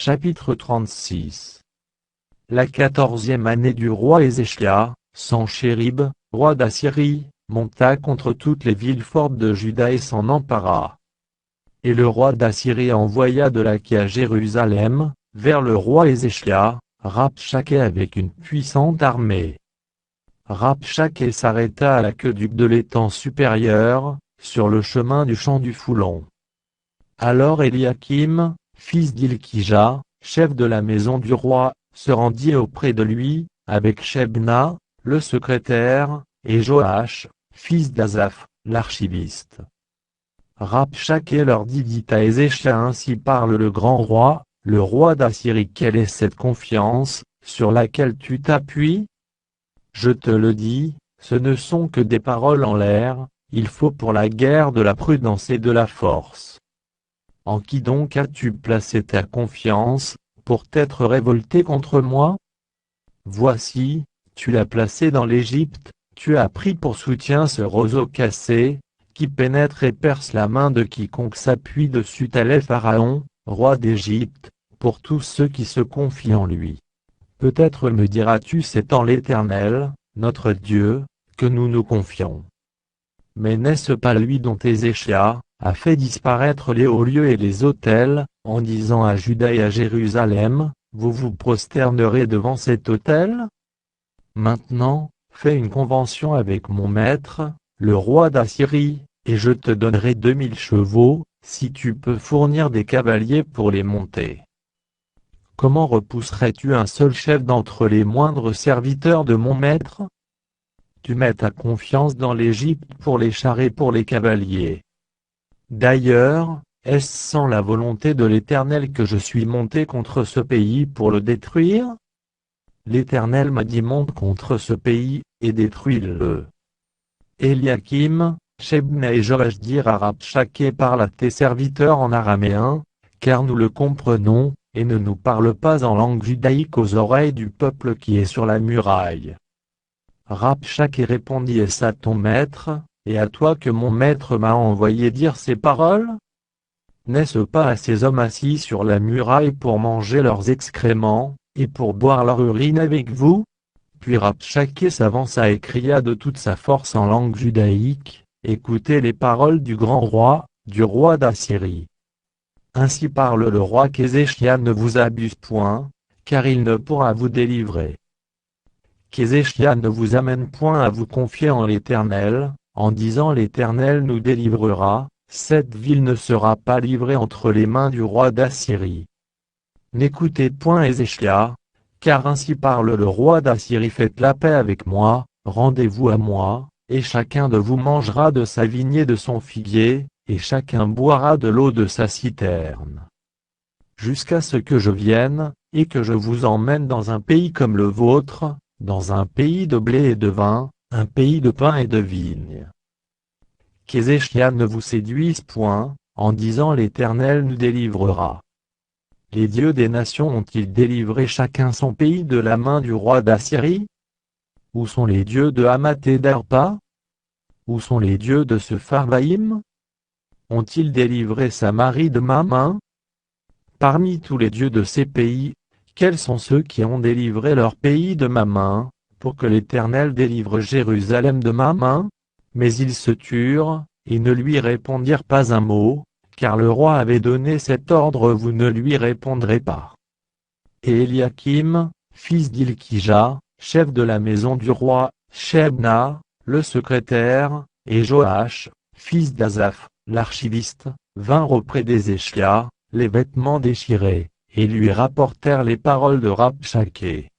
Chapitre 36. La 14e année du roi Ézéchias, Sanchérib, roi d'Assyrie, monta contre toutes les villes fortes de Juda et s'en empara. Et le roi d'Assyrie envoya de Lachi à Jérusalem, vers le roi Ézéchias, Rabshakeh avec une puissante armée. Rabshakeh s'arrêta à l'aqueduc de l'étang supérieur, sur le chemin du champ du Foulon. Alors Éliakim, fils d'Hilkija, chef de la maison du roi, se rendit auprès de lui, avec Shebna, le secrétaire, et Joach, fils d'Azaph, l'archiviste. Rabshakeh leur dit à Ézéchias: ainsi parle le grand roi, le roi d'Assyrie. Quelle est cette confiance, sur laquelle tu t'appuies? Je te le dis, ce ne sont que des paroles en l'air, il faut pour la guerre de la prudence et de la force. En qui donc as-tu placé ta confiance, pour t'être révolté contre moi? Voici, tu l'as placé dans l'Égypte, tu as pris pour soutien ce roseau cassé, qui pénètre et perce la main de quiconque s'appuie dessus. Tel est Pharaon, roi d'Égypte, pour tous ceux qui se confient en lui. Peut-être me diras-tu: c'est en l'Éternel, notre Dieu, que nous nous confions. Mais n'est-ce pas lui dont Ézéchias a fait disparaître les hauts lieux et les autels, en disant à Juda et à Jérusalem: vous vous prosternerez devant cet autel? Maintenant, fais une convention avec mon maître, le roi d'Assyrie, et je te donnerai 2000 chevaux, si tu peux fournir des cavaliers pour les monter. Comment repousserais-tu un seul chef d'entre les moindres serviteurs de mon maître? Tu mets ta confiance dans l'Égypte pour les chars et pour les cavaliers. D'ailleurs, est-ce sans la volonté de l'Éternel que je suis monté contre ce pays pour le détruire? L'Éternel m'a dit: monte contre ce pays, et détruis-le. Éliakim, Shebna et Joach dirent à Rabshakeh: parle à tes serviteurs en araméen, car nous le comprenons, et ne nous parle pas en langue judaïque aux oreilles du peuple qui est sur la muraille. Rabshakeh répondit: est-ce à ton maître, et à toi que mon maître m'a envoyé dire ces paroles? N'est-ce pas à ces hommes assis sur la muraille pour manger leurs excréments, et pour boire leur urine avec vous? Puis Rabshakeh s'avança et cria de toute sa force en langue judaïque: écoutez les paroles du grand roi, du roi d'Assyrie. Ainsi parle le roi qu'Ézéchias ne vous abuse point, car il ne pourra vous délivrer. Qu'Ézéchias ne vous amène point à vous confier en l'Éternel, en disant: l'Éternel nous délivrera, cette ville ne sera pas livrée entre les mains du roi d'Assyrie. N'écoutez point Ézéchias, car ainsi parle le roi d'Assyrie: faites la paix avec moi, rendez-vous à moi, et chacun de vous mangera de sa vigne et de son figuier, et chacun boira de l'eau de sa citerne. Jusqu'à ce que je vienne, et que je vous emmène dans un pays comme le vôtre, dans un pays de blé et de vin, un pays de pain et de vigne. Qu'Ézéchias ne vous séduise point, en disant: l'Éternel nous délivrera. Les dieux des nations ont-ils délivré chacun son pays de la main du roi d'Assyrie? Où sont les dieux de Hamath et d'Arpa? Où sont les dieux de Sepharvaïm? Ont-ils délivré Samarie de ma main? Parmi tous les dieux de ces pays, quels sont ceux qui ont délivré leur pays de ma main, pour que l'Éternel délivre Jérusalem de ma main? Mais ils se turent, et ne lui répondirent pas un mot, car le roi avait donné cet ordre: vous ne lui répondrez pas. Et Éliakim, fils d'Hilkija, chef de la maison du roi, Shebna, le secrétaire, et Joach, fils d'Azaph, l'archiviste, vinrent auprès d'Ézéchias, les vêtements déchirés, et lui rapportèrent les paroles de Rabshakeh.